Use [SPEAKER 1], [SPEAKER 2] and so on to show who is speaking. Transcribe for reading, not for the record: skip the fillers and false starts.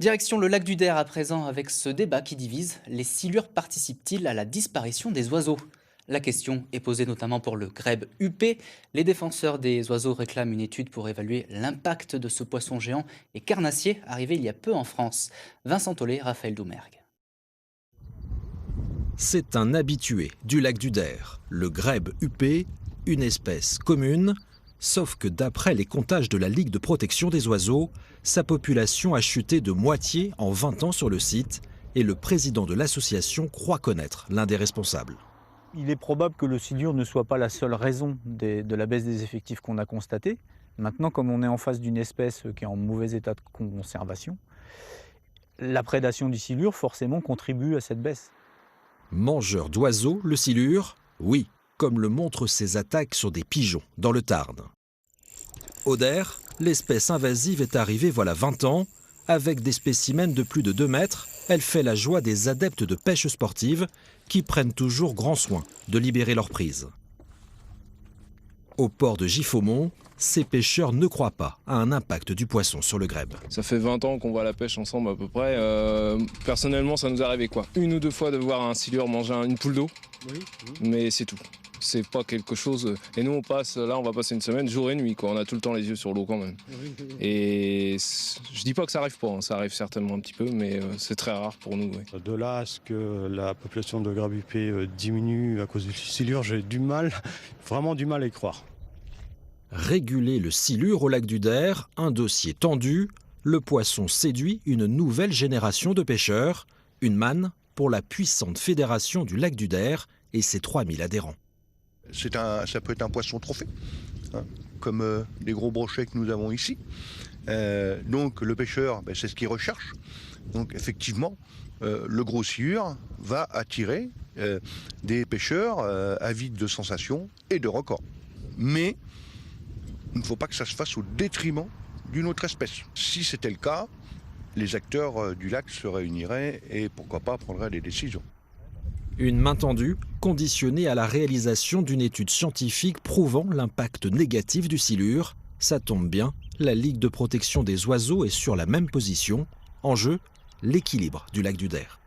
[SPEAKER 1] Direction le lac du Der à présent avec ce débat qui divise. Les silures participent-ils à la disparition des oiseaux? La question est posée notamment pour le grèbe huppé. Les défenseurs des oiseaux réclament une étude pour évaluer l'impact de ce poisson géant et carnassier arrivé il y a peu en France. Vincent Tollet, Raphaël Doumergue.
[SPEAKER 2] C'est un habitué du lac du Der, le grèbe huppé, une espèce commune, sauf que d'après les comptages de la Ligue de protection des oiseaux, sa population a chuté de moitié en 20 ans sur le site et le président de l'association croit connaître l'un des responsables.
[SPEAKER 3] Il est probable que le silure ne soit pas la seule raison de la baisse des effectifs qu'on a constatée. Maintenant, comme on est en face d'une espèce qui est en mauvais état de conservation, la prédation du silure forcément contribue à cette baisse.
[SPEAKER 2] Mangeur d'oiseaux, le silure? Oui, comme le montrent ses attaques sur des pigeons dans le Tarn. Au Der, l'espèce invasive est arrivée voilà 20 ans. Avec des spécimens de plus de 2 mètres, elle fait la joie des adeptes de pêche sportive qui prennent toujours grand soin de libérer leur prise. Au port de Giffaumont, ces pêcheurs ne croient pas à un impact du poisson sur le grèbe.
[SPEAKER 4] Ça fait 20 ans qu'on va à la pêche ensemble à peu près. Personnellement, ça nous est arrivé quoi, 1 ou 2 fois de voir un silure manger une poule d'eau, mais c'est tout. C'est pas quelque chose. Et nous, on va passer une semaine jour et nuit, quoi. On a tout le temps les yeux sur l'eau quand même. Et je dis pas que ça arrive pas, hein. Ça arrive certainement un petit peu, mais c'est très rare pour nous. Ouais.
[SPEAKER 5] De là à ce que la population de grèbe huppé diminue à cause du silure, j'ai vraiment du mal à y croire.
[SPEAKER 2] Réguler le silure au lac du Der, un dossier tendu. Le poisson séduit une nouvelle génération de pêcheurs. Une manne pour la puissante fédération du lac du Der et ses 3000 adhérents.
[SPEAKER 6] Ça peut être un poisson trophée, hein, comme les gros brochets que nous avons ici. Donc le pêcheur, c'est ce qu'il recherche. Donc effectivement, le gros silure va attirer des pêcheurs avides de sensations et de records. Mais il ne faut pas que ça se fasse au détriment d'une autre espèce. Si c'était le cas, les acteurs du lac se réuniraient et pourquoi pas prendraient des décisions.
[SPEAKER 2] Une main tendue, conditionnée à la réalisation d'une étude scientifique prouvant l'impact négatif du silure. Ça tombe bien, la Ligue de protection des oiseaux est sur la même position. En jeu, l'équilibre du lac du Der.